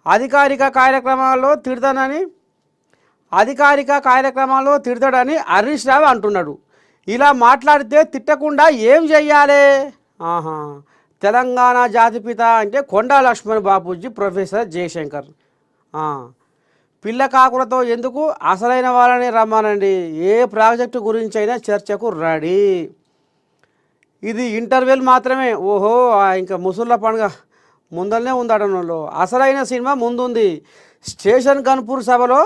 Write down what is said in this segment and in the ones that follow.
అధికారిక కార్యక్రమాల్లో తిడతాడని హరీష్ రావు అంటున్నాడు. ఇలా మాట్లాడితే తిట్టకుండా ఏం చెయ్యాలి? ఆహా, తెలంగాణ జాతిపిత అంటే కొండా లక్ష్మణ్ బాపూజీ, ప్రొఫెసర్ జయశంకర్. పిల్ల కాకులతో ఎందుకు, అసలైన వాళ్ళని రమ్మనండి. ఏ ప్రాజెక్టు గురించి అయినా చర్చకు రెడీ. ఇది ఇంటర్వెల్ మాత్రమే. ఓహో, ఇంకా ముసుళ్ళ పండుగ ముందరనే ఉంది అడనంలో. అసలైన సినిమా ముందుంది. స్టేషన్ గన్పూర్ సభలో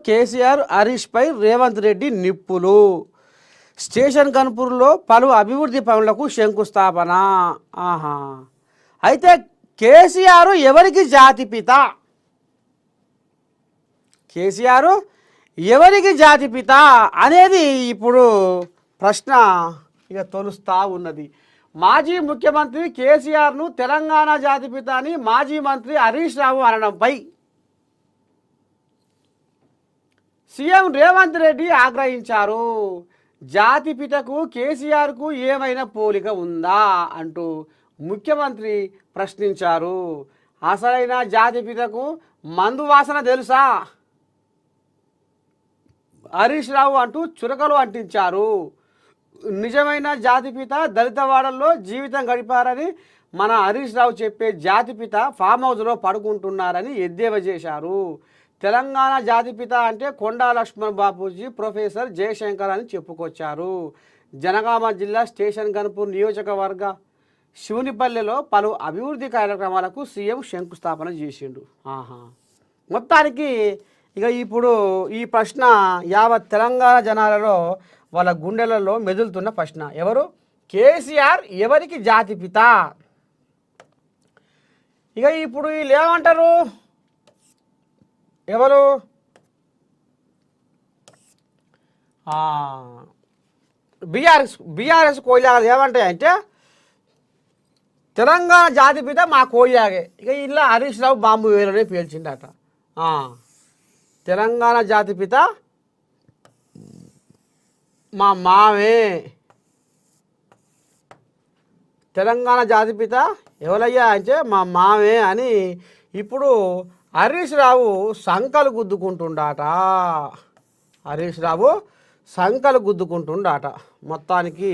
కేసీఆర్ హరీష్పై రేవంత్ రెడ్డి నిప్పులు. స్టేషన్ గన్పూర్లో పలు అభివృద్ధి పనులకు శంకుస్థాపన. అయితే కేసీఆర్ ఎవరికి జాతిపిత? కేసీఆర్ ఎవరికి జాతిపిత అనేది ఇప్పుడు ప్రశ్న ఇక తొలుస్తూ ఉన్నది. మాజీ ముఖ్యమంత్రి కేసీఆర్ను తెలంగాణ జాతిపిత అని మాజీ మంత్రి హరీష్ రావు అనడంపై సీఎం రేవంత్ రెడ్డి ఆగ్రహించారు. జాతిపితకు కేసీఆర్కు ఏమైనా పోలిక ఉందా అంటూ ముఖ్యమంత్రి ప్రశ్నించారు. అసలైన జాతిపితకు మందు వాసన తెలుసా హరీష్ రావు అంటూ చురకలు అంటించారు. నిజమైన జాతిపిత దళితవాడల్లో జీవితం గడిపారని మన హరీష్ రావు చెప్పే జాతిపిత ఫామ్ హౌస్లో పడుకుంటున్నారని ఎద్దేవా చేశారు. తెలంగాణ జాతిపిత అంటే కొండా లక్ష్మణ్ బాపూజీ, ప్రొఫెసర్ జయశంకర్ అని చెప్పుకొచ్చారు. జనగామ జిల్లా స్టేషన్ గన్పూర్ నియోజకవర్గ శివునిపల్లెలో పలు అభివృద్ధి కార్యక్రమాలకు సీఎం శంకుస్థాపన చేసిండు. మొత్తానికి ఇక ఇప్పుడు ఈ ప్రశ్న యావత్ తెలంగాణ జనాలలో వాళ్ళ గుండెలలో మెదులుతున్న ప్రశ్న. ఎవరు? కేసీఆర్ ఎవరికి జాతిపిత? ఇక ఇప్పుడు వీళ్ళు ఏమంటారు? ఎవరు? బీఆర్ఎస్ కోయిలాగలు ఏమంటాయంటే తెలంగాణ జాతిపిత మా కోయిలాగే. ఇక ఇలా హరీష్ రావు బాంబు వేలనే పేల్చిండట. తెలంగాణ జాతిపిత మా మామే. తెలంగాణ జాతిపిత ఎవరయ్యా అంటే మా మామే అని ఇప్పుడు హరీష్ రావు సంకలు గుద్దుకుంటుండాట. మొత్తానికి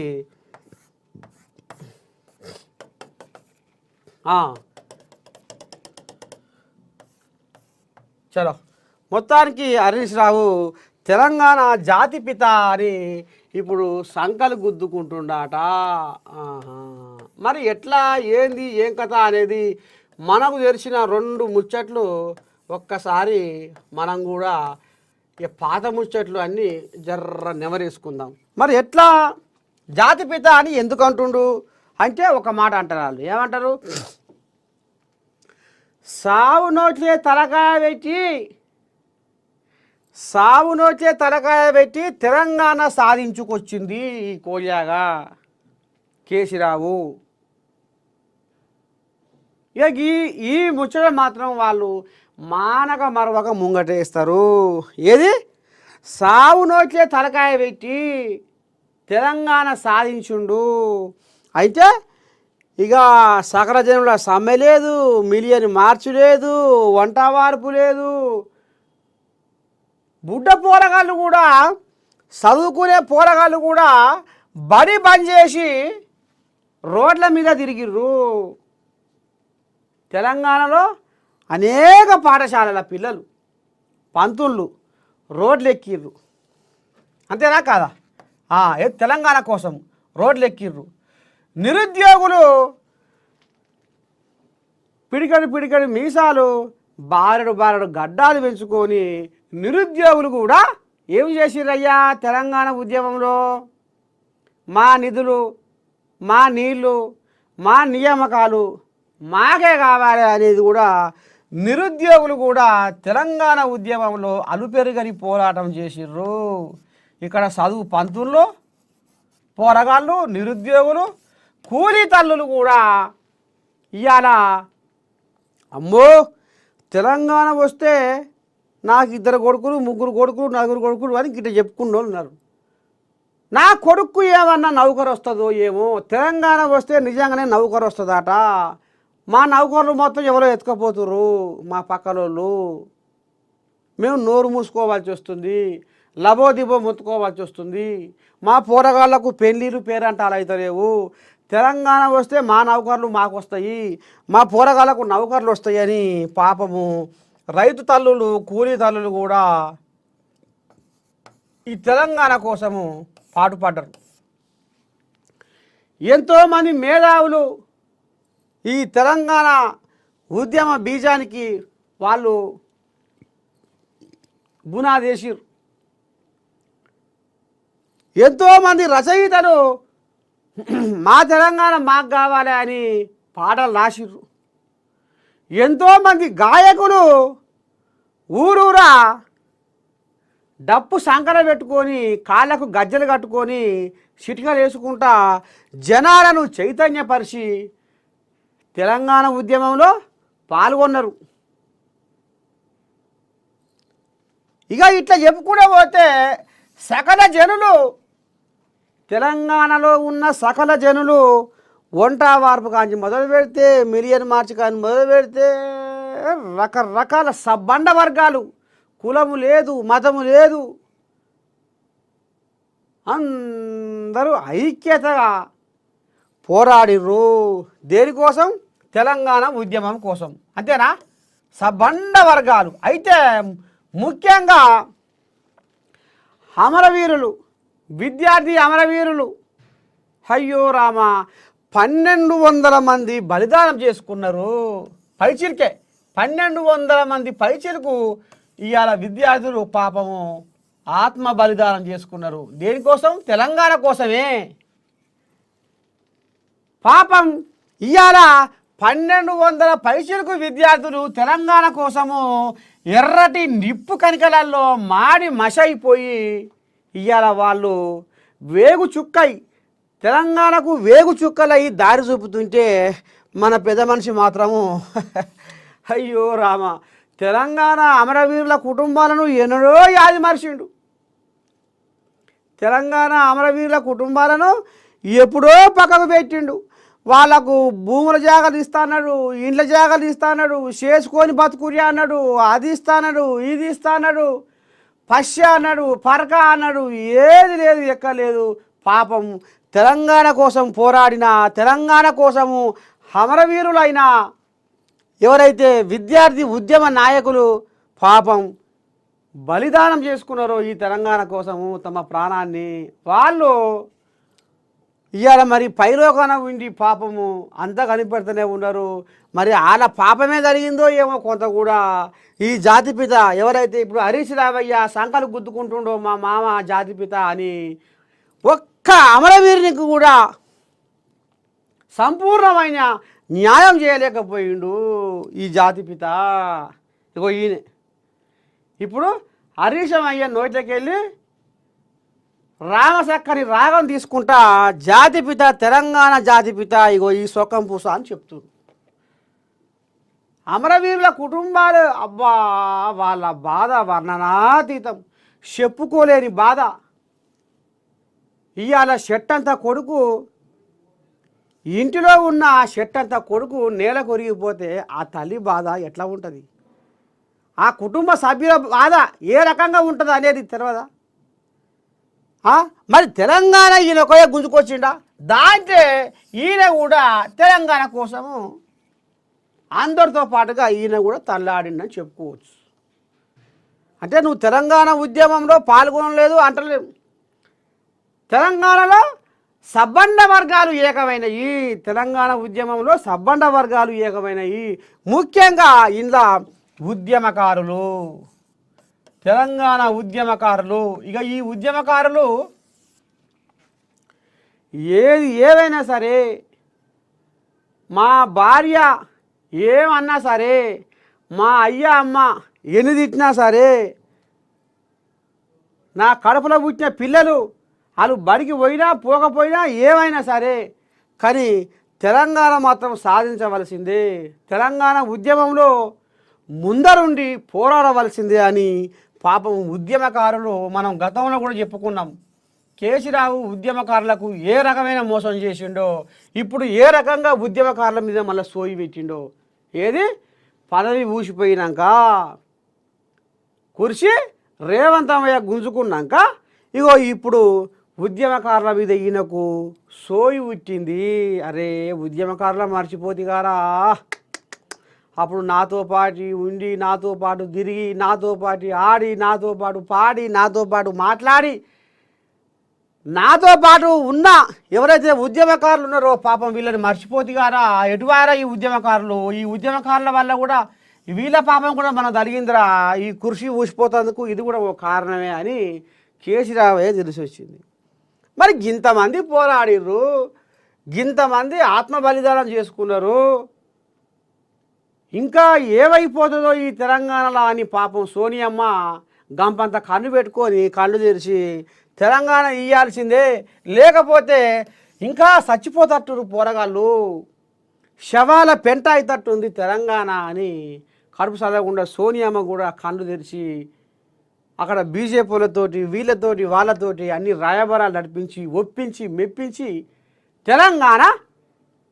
చలో, మొత్తానికి హరీష్ రావు తెలంగాణ జాతిపిత అని ఇప్పుడు సంకలు గుద్దుకుంటుండాట. మరి ఎట్లా, ఏంది, ఏం కథ అనేది మనకు తెలిసిన రెండు ముచ్చట్లు ఒక్కసారి మనం కూడా ఇక పాత ముచ్చట్లు అన్నీ జర్ర నెమరేసుకుందాం. మరి ఎట్లా జాతిపిత అని ఎందుకు అంటుండు అంటే ఒక మాట అంటారు వాళ్ళు. ఏమంటారు? సావు నోట్లే తలకాయ పెట్టి తెలంగాణ సాధించుకొచ్చింది ఈ కోయాగా కేసీరావు. ఇక ఈ ముచ్చట మాత్రం వాళ్ళు మానక మరవక ముంగటేస్తారు. ఏది? సావు నోట్లే తలకాయ పెట్టి తెలంగాణ సాధించుండు. అయితే ఇక సకల జనుల సమ్మె లేదు, మిలియన్ మార్చు లేదు, వంట వార్పు లేదు. బుడ్డ పోరగాళ్ళు కూడా, చదువుకునే పోరగాళ్ళు కూడా బడి బంద్ చేసి రోడ్ల మీద తిరిగిర్రు. తెలంగాణలో అనేక పాఠశాలల పిల్లలు, పంతుళ్ళు రోడ్లు ఎక్కిర్రు. అంతేనా కాదా? తెలంగాణ కోసం రోడ్లు ఎక్కిర్రు. నిరుద్యోగులు పిడికడి మీసాలు, బారెడు గడ్డాలు పెంచుకొని నిరుద్యోగులు కూడా ఏమి చేసిర్రయ్యా తెలంగాణ ఉద్యమంలో? మా నిధులు, మా నీళ్ళు, మా నియామకాలు మాకే కావాలి అనేది కూడా నిరుద్యోగులు కూడా తెలంగాణ ఉద్యమంలో అలుపెరుగని పోరాటం చేసిర్రు. ఇక్కడ చదువు పంతుల్లో పోరగాళ్ళు, నిరుద్యోగులు, కూలీ తల్లులు కూడా ఇవాళ అమ్మో తెలంగాణ వస్తే నాకు 2 కొడుకులు, 3 కొడుకులు, 4 కొడుకులు అని గిట్ట చెప్పుకున్న వాళ్ళు ఉన్నారు. నా కొడుకు ఏమన్నా నౌకరు వస్తుందో ఏమో, తెలంగాణ వస్తే నిజంగానే నౌకరు వస్తుందట. మా నౌకర్లు మొత్తం ఎవరో ఎత్తుకపోతుర్రు మా పక్కలోళ్ళు, మేము నోరు మూసుకోవాల్సి వస్తుంది, లబోదిబో ముత్తుకోవాల్సి వస్తుంది, మా పోరగాళ్లకు పెళ్ళిళ్ళు పేరంటాలు అవుతలేవు, తెలంగాణ వస్తే మా నౌకర్లు మాకు వస్తాయి, మా పోరగాళ్లకు నౌకర్లు వస్తాయని పాపము రైతు తల్లులు కూలీ తల్లులు కూడా ఈ తెలంగాణ కోసము పాటుపడ్డరు. ఎంతోమంది మేధావులు ఈ తెలంగాణ ఉద్యమ బీజానికి వాళ్ళు బునాదేసిరు. ఎంతోమంది రచయితలు మా తెలంగాణ మాకు కావాలి అని పాటలు రాసిర్రు. ఎంతోమంది గాయకులు ఊరూరా డప్పు సంకర పెట్టుకొని కాళ్ళకు గజ్జలు కట్టుకొని చిటికలు వేసుకుంటా జనాలను చైతన్యపరిచి తెలంగాణ ఉద్యమంలో పాల్గొన్నారు. ఇక ఇట్లా చెప్పుకుంటూ పోతే సకల జనులు, తెలంగాణలో ఉన్న సకల జనులు వంట వార్పు కాంచి మొదలు పెడితే మిలియన్ మార్చి కానీ మొదలు పెడితే రకరకాల సబ్బండ వర్గాలు, కులము లేదు మతము లేదు, అందరూ ఐక్యతగా పోరాడిర్రు. దేనికోసం? తెలంగాణ ఉద్యమం కోసం. అంతేనా? సబ్బండ వర్గాలు. అయితే ముఖ్యంగా అమరవీరులు, విద్యార్థి అమరవీరులు, అయ్యో రామ, 1200 మంది బలిదానం చేసుకున్నారు. పైచిరికే 1200 మంది పైచిలకు ఇవాళ విద్యార్థులు పాపము ఆత్మ బలిదానం చేసుకున్నారు. దేనికోసం? తెలంగాణ కోసమే. పాపం ఇవాళ 1200 పైసలకు విద్యార్థులు తెలంగాణ కోసము ఎర్రటి నిప్పు కనికలల్లో మాడి మషైపోయి ఇవాళ వాళ్ళు వేగు చుక్కై తెలంగాణకు వేగు చుక్కలై దారి చూపుతుంటే మన పెద్ద మనిషి మాత్రము అయ్యో రామ, తెలంగాణ అమరవీరుల కుటుంబాలను ఎన్నడో యాది మరిచిండు. తెలంగాణ అమరవీరుల కుటుంబాలను ఎప్పుడో పక్కకు పెట్టిండు. వాళ్ళకు భూముల జాగాలు ఇస్తాడు, ఇండ్ల జాగాలు ఇస్తాడు, చేసుకొని బతుకురి అన్నాడు, అది ఇస్తాడు, ఇది ఇస్తాడు, పశ్య అన్నాడు, పరక అన్నాడు, ఏది లేదు ఎక్కలేదు. పాపం తెలంగాణ కోసం పోరాడిన, తెలంగాణ కోసము అమరవీరులైన ఎవరైతే విద్యార్థి ఉద్యమ నాయకులు పాపం బలిదానం చేసుకున్నారో ఈ తెలంగాణ కోసము తమ ప్రాణాన్ని, వాళ్ళు ఇవాళ మరి పైలోకాన ఉండి పాపము అంతా కనిపెడుతూనే ఉన్నారు. మరి వాళ్ళ పాపమే జరిగిందో ఏమో కొంత కూడా. ఈ జాతిపిత ఎవరైతే ఇప్పుడు హరీష్ రావయ్య సంకలు గుద్దుకుంటుండో మా మామ జాతిపిత అని, ఒక్క అమరవీరునికి కూడా సంపూర్ణమైన న్యాయం చేయలేకపోయిండు ఈ జాతిపిత. ఇగో ఈయన ఇప్పుడు హరీశమయ్య నోట్లోకెళ్ళి రామసక్కని రాగం తీసుకుంటా జాతిపిత, తెలంగాణ జాతిపిత ఇగో ఈ సొక్కం పూస అని చెప్తున్నారు. అమరవీరుల కుటుంబాలు అబ్బా, వాళ్ళ బాధ వర్ణనాతీతం, చెప్పుకోలేని బాధ. ఇవాళ షెట్టంతా కొడుకు, ఇంటిలో ఉన్న ఆ షెట్టంతా కొడుకు నేల కొరిగిపోతే ఆ తల్లి బాధ ఎట్లా ఉంటుంది, ఆ కుటుంబ సభ్యుల బాధ ఏ రకంగా ఉంటుంది అనేది తెలియదా? మరి తెలంగాణ ఈయన ఒక గుంజుకొచ్చిండా, దాంట్లో ఈయన కూడా తెలంగాణ కోసము అందరితో పాటుగా ఈయన కూడా తల్లాడిండని చెప్పుకోవచ్చు. అంటే నువ్వు తెలంగాణ ఉద్యమంలో పాల్గొనలేదు అంటలేవు. తెలంగాణలో సబ్బండ వర్గాలు ఏకమైనవి, తెలంగాణ ఉద్యమంలో సబ్బండ వర్గాలు ఏకమైనవి. ముఖ్యంగా ఇందులో ఉద్యమకారులు, తెలంగాణ ఉద్యమకారులు. ఇక ఈ ఉద్యమకారులు ఏదైనా సరే, మా భార్య ఏమన్నా సరే, మా అయ్య అమ్మ ఎన్ని తిట్టినా సరే, నా కడుపులో పుట్టిన పిల్లలు వాళ్ళు బడికి పోయినా పోకపోయినా ఏమైనా సరే, కానీ తెలంగాణ మాత్రం సాధించవలసిందే, తెలంగాణ ఉద్యమంలో ముందరుండి పోరాడవలసిందే అని పాపం ఉద్యమకారులు మనం గతంలో కూడా చెప్పుకున్నాం. కేసీరావు ఉద్యమకారులకు ఏ రకమైన మోసం చేసిండో, ఇప్పుడు ఏ రకంగా ఉద్యమకారుల మీద మళ్ళీ సోయి పెట్టిండో. ఏది పదవి ఊసిపోయినాక కుర్చీ రేవంతమయ్య గుంజుకున్నాక ఇగో ఇప్పుడు ఉద్యమకారుల మీద ఈయనకు సోయి పుట్టింది. అరే ఉద్యమకారుల మర్చిపోతే గారా, అప్పుడు నాతో పాటు ఉండి, నాతో పాటు తిరిగి, నాతో పాటు ఆడి, నాతో పాటు పాడి, నాతో పాటు మాట్లాడి, నాతో పాటు ఉన్న ఎవరైతే ఉద్యమకారులు ఉన్నారో పాపం వీళ్ళని మర్చిపోతే గారా, ఎటువారా ఈ ఉద్యమకారులు. ఈ ఉద్యమకారుల వల్ల కూడా వీళ్ళ పాపం కూడా మనం జరిగిందిరా, ఈ కుర్చీ ఊసిపోతందుకు ఇది కూడా ఒక కారణమే అని కేసీరావే తెలిసి వచ్చింది. మరి గింతమంది పోరాడిర్రు, గింతమంది ఆత్మ బలిదానం చేసుకున్నారు, ఇంకా ఏమైపోతుందో ఈ తెలంగాణలో అని పాపం సోనియమ్మ గంపంత కన్ను పెట్టుకొని కళ్ళు తెరిచి తెలంగాణ ఇయ్యాల్సిందే, లేకపోతే ఇంకా చచ్చిపోతట్టురు పోరగాళ్ళు, శవాల పెంట అయితట్టుంది తెలంగాణ అని కడుపు చదవకుండా సోనియమ్మ కూడా కళ్ళు తెరిచి అక్కడ బీజేపీలతోటి వీళ్ళతోటి వాళ్ళతోటి అన్ని రాయబారాలు నడిపించి ఒప్పించి మెప్పించి తెలంగాణ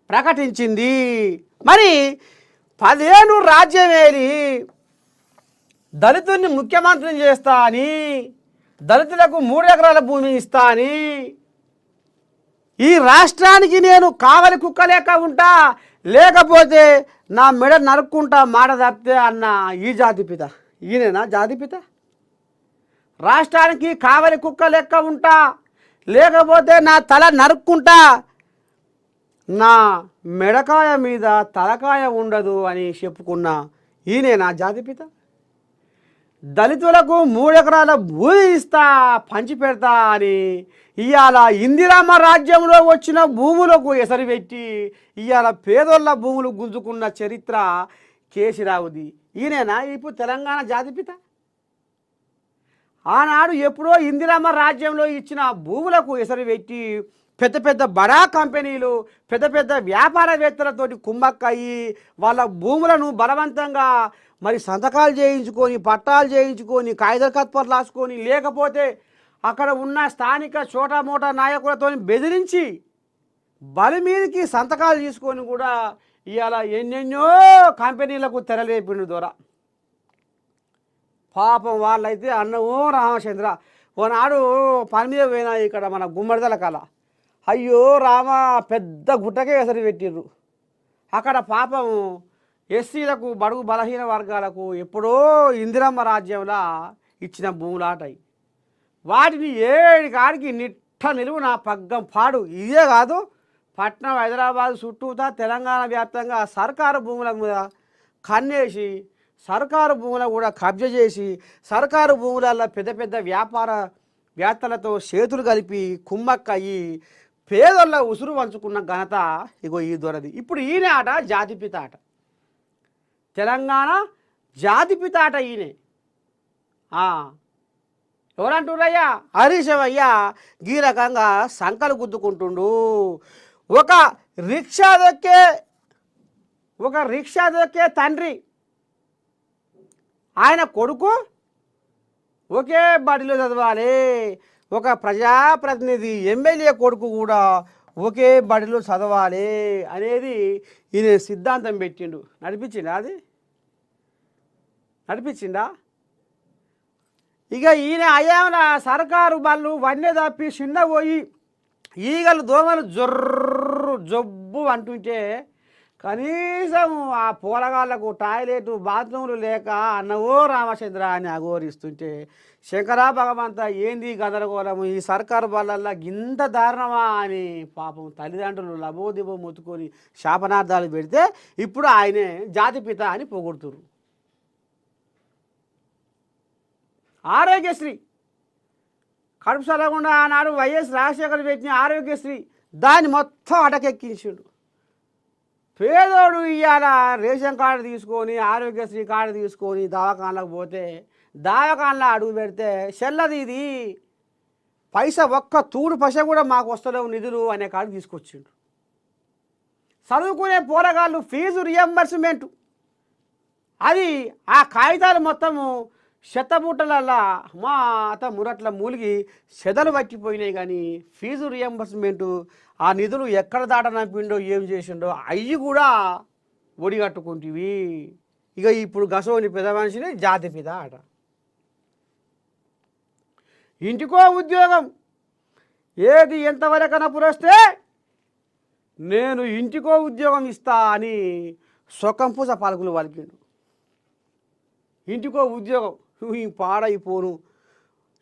ప్రకటించింది. మరి 10 ఏళ్ళు రాజ్యమేలి దళితుల్ని ముఖ్యమంత్రిని చేస్తా అని, దళితులకు 3 ఎకరాల భూమి ఇస్తా అని, ఈ రాష్ట్రానికి నేను కావలి కుక్క లేక ఉంటా, లేకపోతే నా మెడ నరుక్కుంటా మాట తప్పితే అన్న ఈ జాతిపిత ఈయనేనా జాతిపిత? రాష్ట్రానికి కావలి కుక్క లెక్క ఉంటా, లేకపోతే నా తల నరుక్కుంటా, నా మెడకాయ మీద తలకాయ ఉండదు అని చెప్పుకున్న ఈయనేనా జాతిపిత? దళితులకు 3 ఎకరాల భూమి ఇస్తా, పంచి పెడతా అని ఇవాళ ఇందిరమ్మ రాజ్యంలో వచ్చిన భూములకు ఎసరు పెట్టి ఇవాళ పేదోళ్ళ భూములు గుంజుకున్న చరిత్ర కేసీరావుది. ఈయనేనా ఇప్పుడు తెలంగాణ జాతిపిత? ఆనాడు ఎప్పుడో ఇందిరమ్మ రాజ్యంలో ఇచ్చిన భూములకు ఎసరు పెట్టి పెద్ద పెద్ద బడా కంపెనీలు, పెద్ద పెద్ద వ్యాపారవేత్తలతోటి కుమ్మక్కయ్యి వాళ్ళ భూములను బలవంతంగా మరి సంతకాలు చేయించుకొని, పట్టాలు చేయించుకొని, కాగితకత్పలు రాసుకొని, లేకపోతే అక్కడ ఉన్న స్థానిక చోటా మోటా నాయకులతో బెదిరించి బలి మీదకి సంతకాలు తీసుకొని కూడా ఇవాళ ఎన్నెన్నో కంపెనీలకు తెరలేపిండు దొర. పాపం వాళ్ళైతే అన్నమో రామచంద్ర ఓనాడు పని మీద పోయినా ఇక్కడ మన గుమ్మడిదల కళ, అయ్యో రామ పెద్ద గుట్టకే ఎసరు పెట్టిర్రు. అక్కడ పాపం ఎస్సీలకు, బడుగు బలహీన వర్గాలకు ఎప్పుడో ఇందిరమ్మ రాజ్యంలో ఇచ్చిన భూములాటాయి. వాటిని ఏడి కాడికి నిట్ట నిలువున పగ్గం పాడు. ఇదే కాదు, పట్నం హైదరాబాద్ చుట్టూతా తెలంగాణ వ్యాప్తంగా సర్కారు భూముల మీద కన్నేసి, సర్కారు భూములను కూడా కబ్జా చేసి, సర్కారు భూములలో పెద్ద పెద్ద వ్యాపారవేత్తలతో చేతులు కలిపి కుమ్మక్కయ్యి పేదోళ్ళ ఉసురు పంచుకున్న ఘనత ఇగో ఈ దొరది. ఇప్పుడు ఈయన ఆట జాతిపిత ఆట, తెలంగాణ జాతిపిత ఆట ఈయనే. ఎవరంటున్నాయ్యా? హరీశమయ్యా ఈ రకంగా సంకలు గుద్దుకుంటుండు. ఒక రిక్షా దొక్కే తండ్రి, ఆయన కొడుకు ఒకే బడిలో చదవాలి, ఒక ప్రజాప్రతినిధి ఎమ్మెల్యే కొడుకు కూడా ఒకే బడిలో చదవాలి అనేది ఈయన సిద్ధాంతం పెట్టిండు. నడిపించిందా? ఇక ఈయన అయ్యామన సర్కారు బళ్ళు వన్నే తప్పి చిన్న పోయి ఈగలు దోమలు జబ్బు అంటుంటే కనీసం ఆ పోరగాళ్లకు టాయిలెట్ బాత్రూములు లేక అన్నవో రామచంద్ర అని అఘోరిస్తుంటే శంకరా భగవంత ఏంది గందరగోళము, ఈ సర్కారు బళ్ళల్లో గింత దారుణమా అని పాపం తల్లిదండ్రులు లబోదిబో మొత్తుకొని శాపనార్థాలు పెడితే ఇప్పుడు ఆయనే జాతిపిత అని పొగుడుతురు. ఆరోగ్యశ్రీ కడుపు చల్లకుండా ఆనాడు వైఎస్ రాజశేఖర్ పెట్టిన ఆరోగ్యశ్రీ దాన్ని మొత్తం అటకెక్కించాడు. పేదోడు ఇవాళ రేషన్ కార్డు తీసుకొని, ఆరోగ్యశ్రీ కార్డు తీసుకొని దవాఖానలకు పోతే దవాఖానలో అడుగు పెడితే చెల్లది, ఇది పైసా ఒక్క తూడు పైస కూడా మాకు వస్తలేవు నిధులు అనే కార్డు తీసుకొచ్చిండు. చదువుకునే పోరగాళ్ళు ఫీజు రియంబర్స్మెంటు, అది ఆ కాగితాలు మొత్తము చెత్తబుట్టలల్లా మా అత మురట్ల మూలిగి చెదలు పట్టిపోయినాయి. కానీ ఫీజు రియంబర్స్మెంటు ఆ నిధులు ఎక్కడ దాటనంపిండో ఏం చేసిండో అవి కూడా ఒడిగట్టుకుంటేవి. ఇక ఇప్పుడు గసోని పెద్ద మనిషిని జాతి పిత ఆట. ఇంటికో ఉద్యోగం ఏది ఎంతవరకన పురస్తే నేను ఇంటికో ఉద్యోగం ఇస్తా అని సొకంపూస పలుకులు పలికిండు. ఇంటికో ఉద్యోగం ఈ పాడైపోను.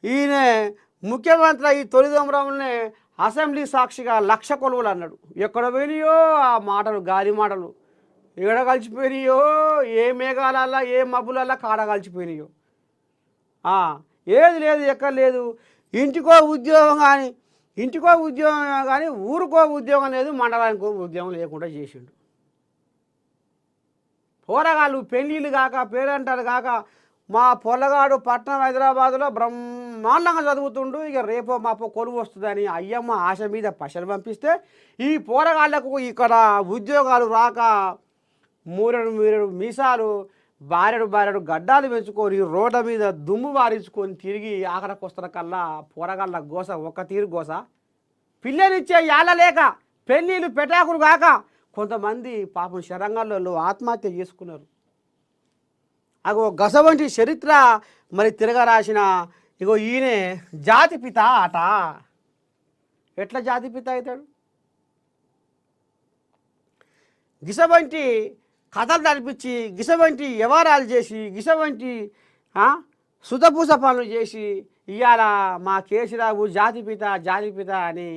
ఈయన ముఖ్యమంత్రి ఈ తొలిదొమరంలోనే అసెంబ్లీ సాక్షిగా 1,00,000 కొలువులు అన్నాడు. ఎక్కడ పోయినాయో ఆ మాటలు, గాలి మాటలు ఎక్కడ కలిసిపోయినాయో, ఏ మేఘాలల్లా ఏ మబ్బులల్లా కాడ కలిసిపోయినాయో. ఏది లేదు, ఎక్కడ లేదు. ఇంటికో ఉద్యోగం కానీ ఊరికో ఉద్యోగం లేదు, మండలానికో ఉద్యోగం లేకుండా చేసిండు. పోరగాళ్ళు పెళ్ళిళ్ళు కాక పేరంటారు కాక మా పొల్లగాడు పట్నం హైదరాబాదులో బ్రహ్మాండంగా చదువుతుండు. ఇక రేపో మాపో కొలువు వస్తుందని అయ్యమ్మ ఆశ మీద పశలు పంపిస్తే ఈ పోరగాళ్లకు ఇక్కడ ఉద్యోగాలు రాక మూరెడు మీసాలు బారెడు గడ్డాలు పెంచుకొని రోడ్ల మీద దుమ్ము వారించుకొని తిరిగి ఆఖరికి వస్తున్న కల్లా పోరగాళ్ళ గోస ఒక్క తీరు గోస. పిల్లనిచ్చే యాళ్ళ లేక పెళ్ళిళ్ళు పెటాకులు కాక కొంతమంది పాపం శరంగాల్లో ఆత్మహత్య చేసుకున్నారు. అగో గస వంటి చరిత్ర మరి తిరగరాసిన ఇగో ఈయనే జాతిపిత ఆట. ఎట్లా జాతిపిత అవుతాడు? గిసవంటి కథలు నడిపించి, గిసవంటి వ్యవహారాలు చేసి, గిసవంటి సుతపూస పనులు చేసి ఇవాళ మా కేసీరావు జాతిపిత అని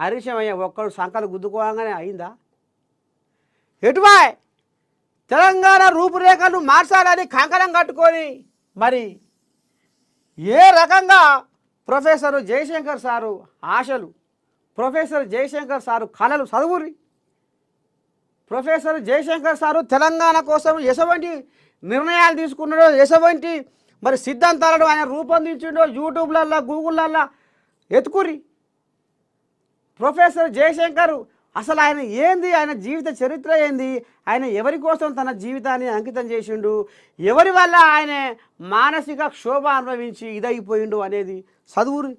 హరీశమయ్య ఒక్కడు సంకలు గుద్దుకోగానే అయిందా? ఎటువాయ్ తెలంగాణ రూపురేఖలు మార్చాలని కంకణం కట్టుకొని మరి ఏ రకంగా ప్రొఫెసర్ జయశంకర్ సారు ఆశలు, ప్రొఫెసర్ జయశంకర్ సారు కళలు చదువురి. ప్రొఫెసర్ జయశంకర్ సారు తెలంగాణ కోసం ఎటువంటి నిర్ణయాలు తీసుకున్నాడో, ఎటువంటి మరి సిద్ధాంతాలను ఆయన రూపొందించిండో యూట్యూబ్లల్లో గూగుళ్ళల్లో ఎత్తుకురి. ప్రొఫెసర్ జయశంకర్ అసలు ఆయన ఏంది, ఆయన జీవిత చరిత్ర ఏంది, ఆయన ఎవరి కోసం తన జీవితాన్ని అంకితం చేసిండు, ఎవరి వల్ల ఆయన మానసిక క్షోభ అనుభవించి ఇదైపోయిండు అనేది చదువురు.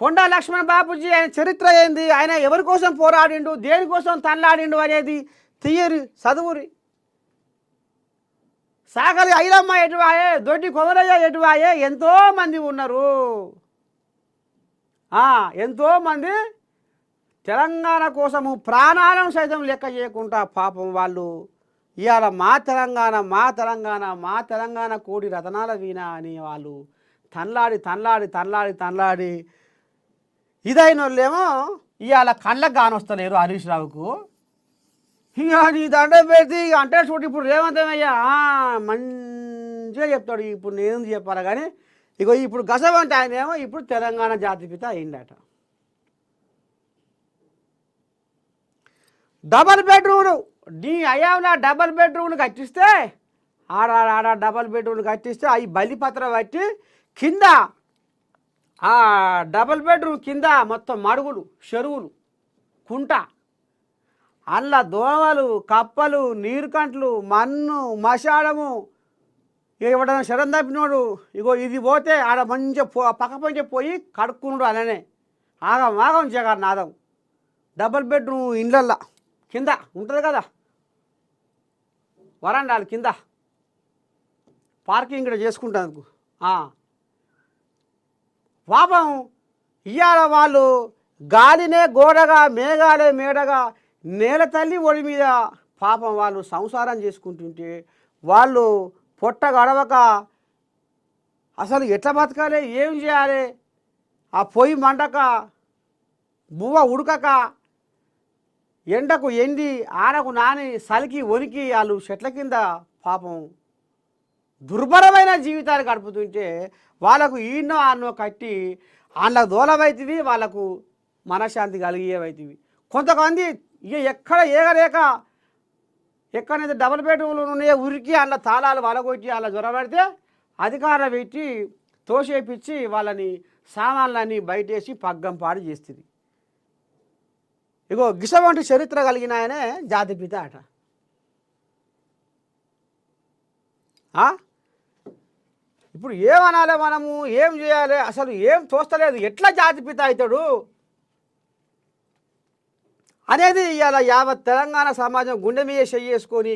కొండా లక్ష్మణ్ బాపూజీ ఆయన చరిత్ర ఏంది, ఆయన ఎవరి కోసం పోరాడిండు, దేనికోసం తనలాడిండు అనేది తీయరి చదువురి. సాగలి ఐలమ్మ ఎటువాయే, దొడ్డి కొమరయ్య ఎటువాయే, ఎంతోమంది ఉన్నారు. ఎంతోమంది తెలంగాణ కోసము ప్రాణాలను సైతం లెక్క చేయకుండా పాపం వాళ్ళు ఇవాళ మా తెలంగాణ కోడి రతనాల వీణ అని వాళ్ళు తనలాడి ఇదైన వాళ్ళేమో ఇవాళ కళ్ళకు కానొస్తలేరు హరీష్ రావుకు. ఇక నీ దండ పెడితే అంటే చూడు ఇప్పుడు రేవంతమయ్యా మంచిగా చెప్తాడు. ఇప్పుడు నేను చెప్పాలి కానీ ఇగో ఇప్పుడు గసవంటే ఆయన ఏమో ఇప్పుడు తెలంగాణ జాతిపిత అయిందట. డబల్ బెడ్రూమ్లు నీ అయ్యావునా డబల్ బెడ్రూమ్లు కట్టిస్తే ఆడ డబల్ బెడ్రూమ్లు కట్టిస్తే అవి బలిపత్రం పట్టి కింద ఆ డబల్ బెడ్రూమ్ కింద మొత్తం మడుగులు, చెరువులు, కుంట, అల్ల దోమలు, కప్పలు, నీరుకంట్లు, మన్ను, మశాడము. ఎవడన్నా శరం తప్పినోడు ఇగో ఇది పోతే ఆడ మంచిగా పక్క పంచే పోయి కడుక్కున్నాడు అలానే ఆగం జగన్ నాదం. డబల్ బెడ్రూమ్ ఇండ్లల్లా కింద ఉంటుంది కదా వరండాలు కింద పార్కింగ్ ఇక్కడ చేసుకుంటాను. పాపం ఇవాళ వాళ్ళు గాలినే గోడగా మేఘాలే మేడగా నేల తల్లి ఒడి మీద పాపం వాళ్ళు సంసారం చేసుకుంటుంటే వాళ్ళు పొట్ట గడవక అసలు ఎట్లా బతకాలి, ఏం చేయాలి, ఆ పొయ్యి మండక బువ్వ ఉడకక ఎండకు ఎండి ఆనకు నాని సలికి వణికి వాళ్ళు చెట్ల కింద పాపం దుర్భరమైన జీవితాలు గడుపుతుంటే వాళ్ళకు ఈన్నో ఆన్నో కట్టి వాళ్ళకు దూలమైతివి, వాళ్ళకు మనశ్శాంతి కలిగేవైతివి. కొంతమంది ఇక ఎక్కడ ఏగలేక ఎక్కడైతే డబుల్ బెడ్రూమ్లు ఉన్నాయో ఉరికి అలా తాళాలు వలగొట్టి అలా జ్వరబడితే అధికారులు పెట్టి తోసేపించి వాళ్ళని సామాన్లన్నీ బయటేసి పగ్గం పాడు చేస్తుంది. ఇగో గిసవంటి చరిత్ర కలిగిన ఆయనే జాతిపిత అట. ఇప్పుడు ఏమనాలి మనము, ఏం చేయాలి, అసలు ఏం తోస్తలేదు, ఎట్లా జాతిపిత అవుతాడు అనేది ఇవాళ యావత్ తెలంగాణ సమాజం గుండె మీద చేసుకొని